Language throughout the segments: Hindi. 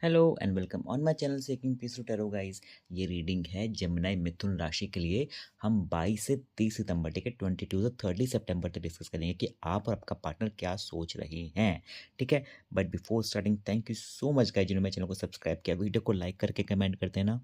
Hello and welcome on my channel seeking peace to tarot guys. ये रीडिंग है जेमिनी मिथुन राशि के लिए। हम 22 से 30 सितंबर ठीक है 22 से 30 सितंबर तक डिस्कस करेंगे कि आप और आपका पार्टनर क्या सोच रहे हैं। ठीक है, but before starting thank you so much guys जिन्होंने मेरे चैनल को सब्सक्राइब किया, वीडियो को लाइक करके कमेंट करते हैं ना,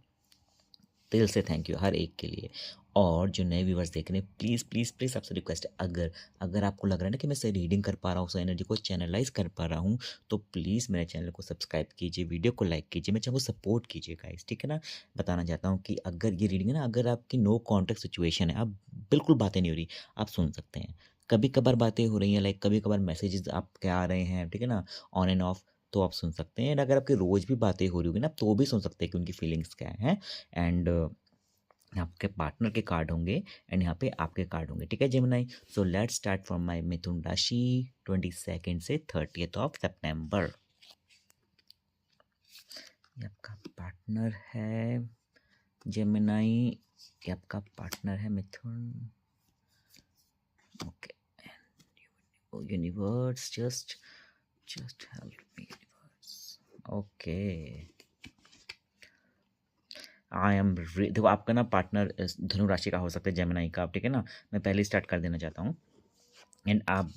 दिल से थैंक यू हर एक के लिए। और जो नए व्यूवर्स देख रहे हैं, प्लीज़ प्लीज़ प्लीज़ आपसे रिक्वेस्ट है, अगर अगर आपको लग रहा है ना कि मैं सही रीडिंग कर पा रहा हूँ, सही एनर्जी को चैनलाइज कर पा रहा हूँ, तो प्लीज़ मेरे चैनल को सब्सक्राइब कीजिए, वीडियो को लाइक कीजिए, मैं चाहूँ सपोर्ट कीजिए गाइस। ठीक है ना, बताना चाहता हूँ कि अगर ये रीडिंग है ना, अगर आपकी नो कॉन्टेक्ट सिचुएशन है, आप बिल्कुल बातें नहीं हो रही, आप सुन सकते हैं। कभी कभार बातें हो रही हैं, लाइक कभी कभार मैसेजेस आपके आ रहे हैं, ठीक है ना, ऑन एंड ऑफ, तो आप सुन सकते हैं। एंड अगर आपकी रोज़ भी बातें हो रही होगी ना, तो भी सुन सकते हैं कि उनकी फीलिंग्स क्या हैं। एंड आपके पार्टनर के कार्ड होंगे एंड यहाँ पे आपके कार्ड होंगे। ठीक है Gemini, so let's start from my मिथुन राशि 22 से 30 ऑफ सितंबर। ये आपका पार्टनर है जेमिनी, ये आपका पार्टनर है मिथुन। Okay, universe just help me universe. Okay, I am देखो आपका ना पार्टनर धनु राशि का हो सकता है, जेमिनी का। ठीक है ना, मैं पहले स्टार्ट कर देना चाहता हूँ। एंड आप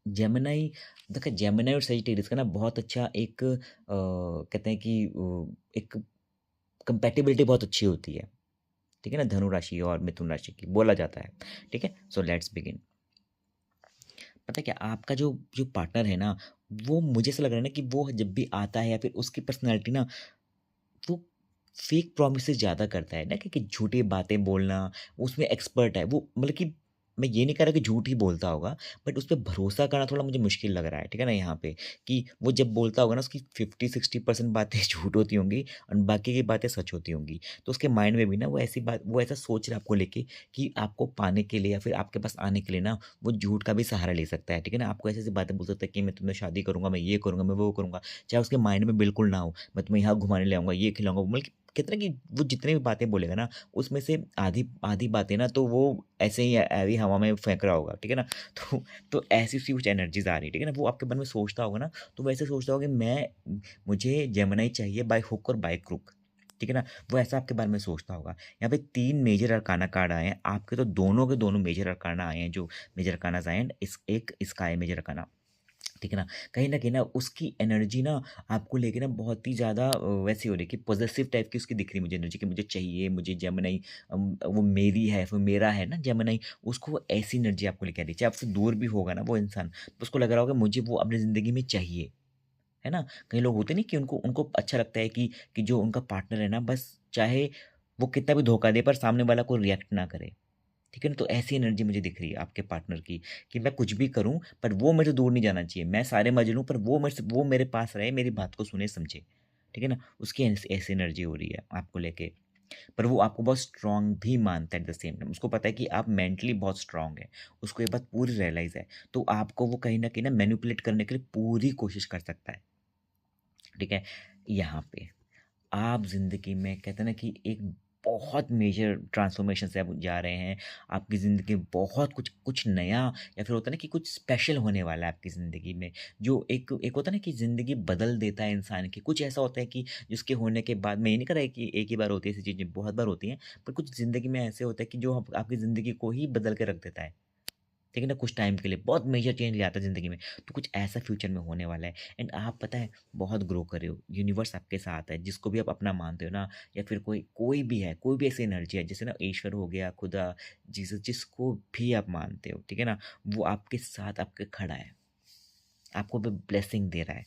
जेमिनी, देखिए जेमिनी और सजिटेरियस का ना बहुत अच्छा एक कहते हैं कि एक कंपैटिबिलिटी बहुत अच्छी होती है। ठीक है ना, धनु राशि और मिथुन राशि की बोला जाता है। ठीक है, सो लेट्स बिगिन। पता है क्या, आपका जो जो पार्टनर है ना, वो मुझे ऐसा लग रहा है ना कि वो जब भी आता है या फिर उसकी पर्सनैलिटी ना, वो फेक प्रोमिसेस ज़्यादा करता है ना, कि झूठी बातें बोलना, उसमें एक्सपर्ट है वो। मतलब कि मैं ये नहीं कह रहा कि झूठ ही बोलता होगा, बट उस पे भरोसा करना थोड़ा मुझे मुश्किल लग रहा है। ठीक है ना, यहाँ पे कि वो जब बोलता होगा ना, उसकी 50-60% बातें झूठ होती होंगी और बाकी की बातें सच होती होंगी। तो उसके माइंड में भी ना वो ऐसी बात, वो ऐसा सोच रहा है आपको लेके कि आपको पाने के लिए या फिर आपके पास आने के लिए ना, वो झूठ का भी सहारा ले सकता है। ठीक है ना, आपको ऐसी ऐसी बातें बोल सकता है कि मैं तुम्हें शादी करूंगा, मैं ये करूंगा, मैं वो करूंगा, चाहे उसके माइंड में बिल्कुल ना हो। मैं तुम्हें यहाँ घुमाने ले आऊंगा, ये खिलाऊंगा, मतलब कहते हैं ना कि वो जितनी भी बातें बोलेगा ना, उसमें से आधी आधी बातें ना, तो वो ऐसे ही ऐवी हवा में फेंक रहा होगा। ठीक है ना, तो तो ऐसी सी कुछ एनर्जीज आ रही है। ठीक है ना, वो आपके मन में सोचता होगा ना, तो वैसे सोचता होगा कि मैं, मुझे जेमिनी चाहिए बाय हुक और बाय क्रुक। ठीक है ना, वो ऐसा आपके बारे में सोचता होगा। यहाँ पे 3 मेजर अरकाना कार्ड आए हैं आपके, तो दोनों के दोनों मेजर अरकाना आए हैं, जो मेजर अरकानाज आए हैं, इस एक इसका है मेजर अरकाना। ठीक है ना, कहीं ना उसकी एनर्जी ना आपको लेके ना बहुत ही ज़्यादा वैसी हो रही है कि पॉजिटिव टाइप की उसकी दिख रही है मुझे एनर्जी, कि मुझे चाहिए, मुझे जेमिनी, वो मेरी है, वो मेरा है ना जेमिनी। उसको वो ऐसी एनर्जी आपको लेके आ रही है, चाहे आपसे दूर भी होगा ना वो इंसान, तो उसको लग रहा होगा मुझे वो अपनी ज़िंदगी में चाहिए। है ना, कई लोग होते नहीं कि उनको उनको अच्छा लगता है कि जो उनका पार्टनर है ना, बस चाहे वो कितना भी धोखा दे पर सामने वाला को रिएक्ट ना करे। ठीक है ना, तो ऐसी एनर्जी मुझे दिख रही है आपके पार्टनर की, कि मैं कुछ भी करूं पर वो मेरे से दूर नहीं जाना चाहिए, मैं सारे मजे लूं पर वो मेरे पास रहे, मेरी बात को सुने समझे। ठीक है ना, उसकी ऐसी एनर्जी हो रही है आपको लेके। पर वो आपको बहुत स्ट्रांग भी मानता है एट द सेम टाइम, उसको पता है कि आप मेंटली बहुत स्ट्रांग है, उसको ये बात पूरी रियलाइज है। तो आपको वो कहीं ना मैनिपुलेट करने के लिए पूरी कोशिश कर सकता है। ठीक है, यहाँ पे आप ज़िंदगी में कहते हैं ना कि एक बहुत मेजर ट्रांसफॉर्मेशन से आप जा रहे हैं। आपकी ज़िंदगी में बहुत कुछ कुछ नया, या फिर होता है ना कि कुछ स्पेशल होने वाला है आपकी ज़िंदगी में, जो एक एक होता है ना कि ज़िंदगी बदल देता है इंसान की। कुछ ऐसा होता है कि जिसके होने के बाद, मैं ये नहीं कर रहा है कि एक ही बार होती है, ऐसी चीज़ें बहुत बार होती हैं, पर कुछ ज़िंदगी में ऐसे होता है कि जो आपकी ज़िंदगी को ही बदल के रख देता है। ठीक है ना, कुछ टाइम के लिए बहुत मेजर चेंज ले आता है ज़िंदगी में। तो कुछ ऐसा फ्यूचर में होने वाला है। एंड आप पता है बहुत ग्रो कर रहे हो, यूनिवर्स आपके साथ है, जिसको भी आप अपना मानते हो ना, या फिर कोई कोई भी है, कोई भी ऐसी एनर्जी है, जैसे ना ईश्वर हो गया, खुदा, जीसस, जिसको भी आप मानते हो। ठीक है ना, वो आपके साथ आपके खड़ा है, आपको भी ब्लेसिंग दे रहा है।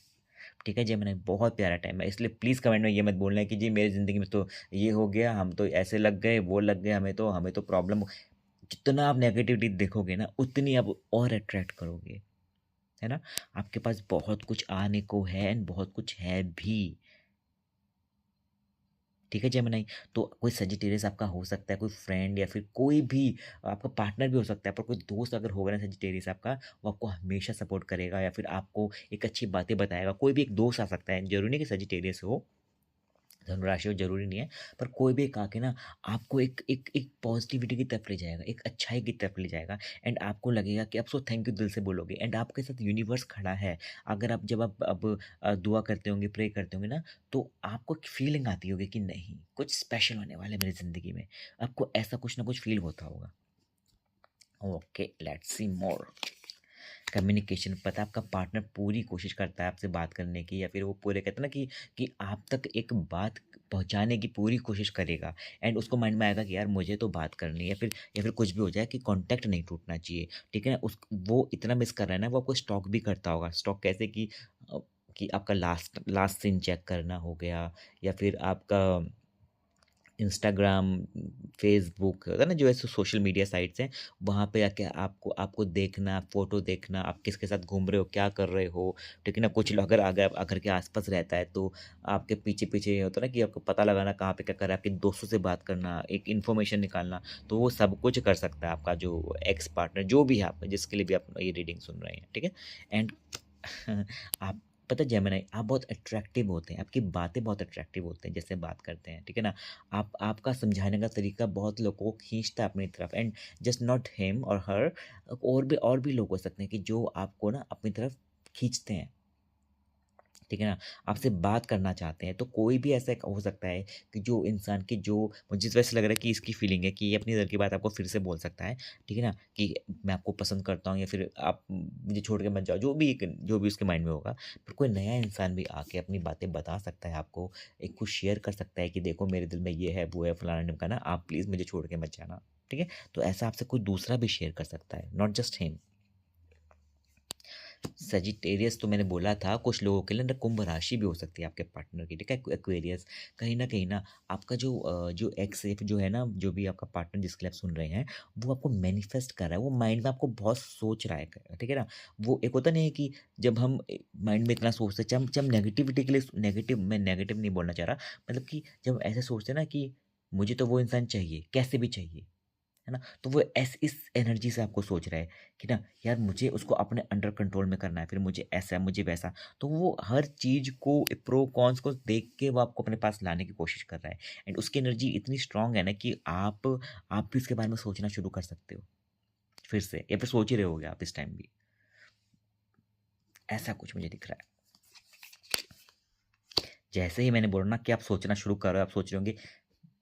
ठीक है जी, मैंने बहुत प्यारा टाइम है, इसलिए प्लीज़ कमेंट में ये मत बोलना है कि जी मेरी ज़िंदगी में तो ये हो गया, हम तो ऐसे लग गए, वो लग गए, हमें तो प्रॉब्लम। जितना आप नेगेटिविटी देखोगे ना, उतनी आप और अट्रैक्ट करोगे। है ना, आपके पास बहुत कुछ आने को है एंड बहुत कुछ है भी। ठीक है जेमिनी, तो कोई सजिटेरियस आपका हो सकता है, कोई फ्रेंड या फिर कोई भी आपका पार्टनर भी हो सकता है, पर कोई दोस्त अगर होगा ना सजिटेरियस आपका, वो आपको हमेशा सपोर्ट करेगा या फिर आपको एक अच्छी बातें बताएगा। कोई भी एक दोस्त आ सकता है, जरूरी नहीं कि सजिटेरियस हो, धनुराशि हो ज़रूरी नहीं है, पर कोई भी एक आके ना आपको एक पॉज़िटिविटी की तरफ ले जाएगा, एक अच्छाई की तरफ ले जाएगा एंड आपको लगेगा कि आप उसको थैंक यू दिल से बोलोगे एंड आपके साथ यूनिवर्स खड़ा है। अगर आप जब आप अब दुआ करते होंगे, प्रे करते होंगे ना, तो आपको एक फीलिंग आती होगी कि नहीं, कुछ स्पेशल होने वाला है मेरी ज़िंदगी में। आपको ऐसा कुछ ना कुछ फ़ील होता होगा। Okay, let's see more. Communication, पता है आपका पार्टनर पूरी कोशिश करता है आपसे बात करने की, या फिर वो पूरे कहते हैं ना कि आप तक एक बात पहुंचाने की पूरी कोशिश करेगा एंड उसको माइंड में आएगा कि यार मुझे तो बात करनी है, या फिर कुछ भी हो जाए कि कांटेक्ट नहीं टूटना चाहिए, ठीक है ना। उस वो इतना मिस कर रहा है ना, वो आपको स्टॉक भी करता होगा। स्टॉक कैसे अ, कि आपका लास्ट लास्ट सीन चेक करना हो गया, या फिर आपका इंस्टाग्राम, फ़ेसबुक होता है ना, जो ऐसे सोशल मीडिया साइट्स हैं, वहाँ पे आके आपको आपको देखना, फ़ोटो देखना, आप किसके साथ घूम रहे हो, क्या कर रहे हो, ठीक है ना? कुछ लोग अगर अगर घर के आस-पास रहता है, तो आपके पीछे-पीछे होता है ना कि आपको पता लगाना कहाँ पे क्या कर रहा है, आपके दोस्तों से बात करना, एक इन्फॉर्मेशन निकालना, तो वो सब कुछ कर सकता है आपका जो एक्स पार्टनर, जो भी है आप जिसके लिए भी आप ये रीडिंग सुन रहे हैं, ठीक है? एंड आप पता है जेमिनी, आप बहुत अट्रैक्टिव होते हैं, आपकी बातें बहुत अट्रैक्टिव होते हैं, जैसे बात करते हैं, ठीक है ना? आप आपका समझाने का तरीका बहुत लोगों को खींचता है अपनी तरफ एंड जस्ट नॉट हिम और हर, और भी लोग हो सकते हैं कि जो आपको ना अपनी तरफ खींचते हैं, ठीक है ना? आपसे बात करना चाहते हैं, तो कोई भी ऐसा एक हो सकता है कि जो इंसान की जो मुझे तो ऐसा लग रहा है कि इसकी फीलिंग है कि ये अपनी दिल की बात आपको फिर से बोल सकता है, ठीक है ना? कि मैं आपको पसंद करता हूँ, या फिर आप मुझे छोड़ के मत जाओ, जो भी उसके माइंड में होगा। पर कोई नया इंसान भी आके अपनी बातें बता सकता है आपको, एक कुछ शेयर कर सकता है कि देखो मेरे दिल में ये है, वो है, फलाना-ढिमकाना, आप प्लीज़ मुझे छोड़ के मत जाना, ठीक है? तो ऐसा आपसे कोई दूसरा भी शेयर कर सकता है, नॉट जस्ट हिम। सजिटेरियस तो मैंने बोला था, कुछ लोगों के लिए ना कुंभ राशि भी हो सकती है आपके पार्टनर की, ठीक है? एक्वेरियस, कहीं न आपका जो एक्स है, जो है ना, जो भी आपका पार्टनर जिसके लिए आप सुन रहे हैं, वो आपको मैनिफेस्ट कर रहा है, वो माइंड में आपको बहुत सोच रहा है, ठीक है ना? वो एक होता नहीं है कि जब हम माइंड में इतना सोचते हैं, जब नेगेटिविटी के लिए, मैं नेगेटिव नहीं बोलना चाह रहा, मतलब कि जब हम ऐसे सोचते हैं ना कि मुझे तो वो इंसान चाहिए, कैसे भी चाहिए, है ना? तो वो इस एनर्जी से आपको सोच रहा है कि ना यार मुझे उसको अपने अंडर कंट्रोल में करना है, फिर मुझे ऐसा, मुझे वैसा। तो वो हर चीज़ को, प्रो कॉन्स को देख के वो आपको अपने पास लाने की कोशिश कर रहा है एंड उसकी एनर्जी इतनी स्ट्रांग है ना कि आप भी इसके बारे में सोचना शुरू कर सकते हो फिर से, या फिर सोच ही रहे होगे आप इस टाइम भी। ऐसा कुछ मुझे दिख रहा है। जैसे ही मैंने बोला ना कि आप सोचना शुरू करो, आप सोच रहे होंगे,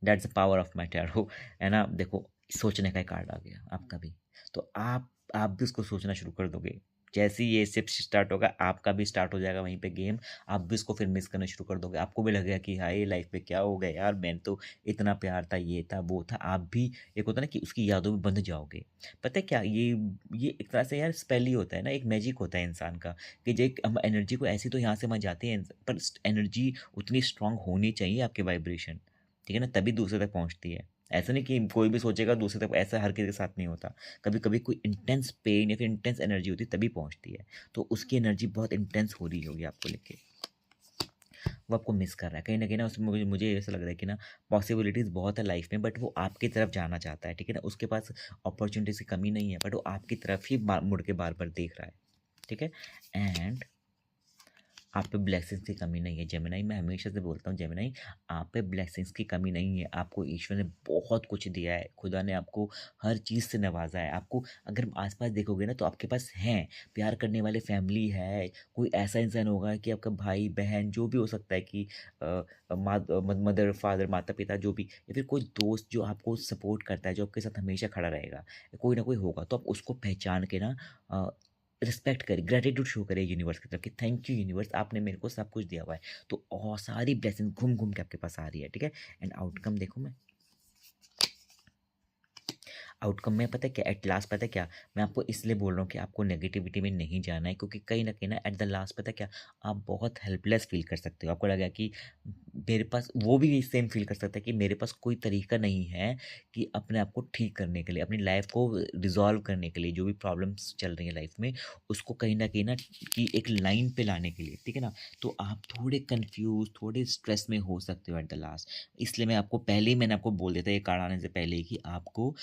that's the power of my tarot, है ना? देखो, सोचने का कार्ड आ गया आपका भी, तो आप भी उसको सोचना शुरू कर दोगे। जैसे ही ये शिफ्ट स्टार्ट होगा, आपका भी स्टार्ट हो जाएगा वहीं पे गेम। आप भी उसको फिर मिस करना शुरू कर दोगे, आपको भी लगेगा कि हाय लाइफ में क्या हो गया यार, मैंने तो इतना प्यार था, ये था, वो था। आप भी एक होता है ना कि उसकी यादों में बंध जाओगे। पता है क्या, ये एक तरह से यार स्पेल ही होता है ना, एक मैजिक होता है इंसान का, कि जो एक हम एनर्जी को ऐसी तो यहाँ से वहाँ जाती है, पर एनर्जी उतनी स्ट्रांग होनी चाहिए आपके वाइब्रेशन, ठीक है ना? तभी दूसरे तक पहुँचती है। ऐसा नहीं कि कोई भी सोचेगा दूसरे तक, ऐसा हर किसी के साथ नहीं होता। कभी-कभी कोई इंटेंस पेन या फिर इंटेंस एनर्जी होती है तभी पहुँचती है। तो उसकी एनर्जी बहुत इंटेंस हो रही होगी आपको लेके। वो आपको मिस कर रहा है। कहीं न कहीं ना उसमें मुझे मुझे ऐसा लग रहा है कि ना पॉसिबिलिटीज़ बहुत है लाइफ़ में, बट वो आपकी तरफ जाना चाहता है, ठीक है ना? उसके पास अपॉर्च्युनिटीज़ की कमी नहीं है, बट वो आपकी तरफ ही मुड़ के बार-बार देख रहा है। ठीक है? एंड आप पे ब्लेसिंग्स की कमी नहीं है जेमिनी। मैं हमेशा से बोलता हूँ जेमिनी, आप पे ब्लेसिंग्स की कमी नहीं है। आपको ईश्वर ने बहुत कुछ दिया है, खुदा ने आपको हर चीज़ से नवाजा है। आपको अगर आसपास देखोगे ना तो आपके पास हैं, प्यार करने वाले फैमिली है। कोई ऐसा इंसान होगा कि आपका भाई बहन जो भी हो सकता है कि मदर फादर माता पिता जो भी, या फिर कोई दोस्त जो आपको सपोर्ट करता है, जो आपके साथ हमेशा खड़ा रहेगा, कोई ना कोई होगा। तो आप उसको पहचान के ना रिस्पेक्ट करें, ग्रैटिट्यूड शो करें यूनिवर्स की तरफ कि थैंक यू यूनिवर्स, आपने मेरे को सब कुछ दिया हुआ है। तो और सारी ब्लेसिंग घूम घूम के आपके पास आ रही है, ठीक है? एंड आउटकम देखो, मैं आउटकम में पता है क्या, एट लास्ट पता है क्या, मैं आपको इसलिए बोल रहा हूँ कि आपको नेगेटिविटी में नहीं जाना है, क्योंकि कहीं ना एट द लास्ट पता है क्या, आप बहुत हेल्पलेस फील कर सकते हो। आपको लगा कि मेरे पास, वो भी सेम फील कर सकता है कि मेरे पास कोई तरीका नहीं है कि अपने आप को ठीक करने के लिए, अपनी लाइफ को रिजॉल्व करने के लिए, जो भी प्रॉब्लम्स चल रही है लाइफ में, उसको कहीं ना कि एक लाइन पे लाने के लिए, ठीक है ना? तो आप थोड़े कंफ्यूज, थोड़े स्ट्रेस में हो सकते हो एट द लास्ट। इसलिए मैंने आपको बोल देता ये कार्ड आने से पहले ही कि आपको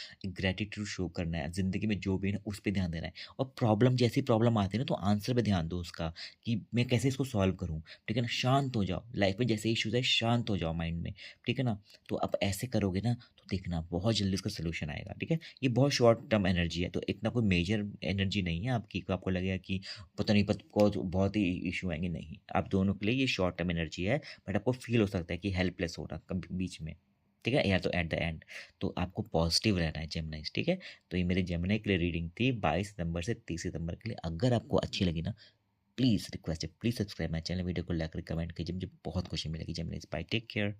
ग्रैटिट्यूड शो करना है, ज़िंदगी में जो भी है ना उस पे ध्यान देना है। और जैसी प्रॉब्लम आती है ना, तो आंसर पे ध्यान दो उसका, कि मैं कैसे इसको सॉल्व करूँ, ठीक है ना? शांत हो जाओ, लाइफ में जैसे इश्यूज़ आए है शांत हो जाओ माइंड में, ठीक है ना? तो आप ऐसे करोगे ना तो देखना बहुत जल्दी इसका सॉल्यूशन आएगा, ठीक है? ये बहुत शॉर्ट टर्म एनर्जी है, तो इतना कोई मेजर एनर्जी नहीं है आपकी कि आपको लगेगा कि पता नहीं बहुत ही इश्यू आएँगे, नहीं। आप दोनों के लिए ये शॉर्ट टर्म एनर्जी है, बट आपको फ़ील हो सकता है कि हेल्पलेस हो रहा कभी बीच में, ठीक है? या तो एट द एंड, तो आपको पॉजिटिव रहना है जेमिनाइज़, ठीक है? तो ये मेरी जेमिनी के लिए रीडिंग थी 22 सितंबर से 30 सितंबर के लिए। अगर आपको अच्छी लगी ना, प्लीज़ रिक्वेस्ट है, please subscribe my channel, video को लाइक कमेंट कीजिए, मुझे बहुत खुशी मिलेगी। Geminis, bye, take care.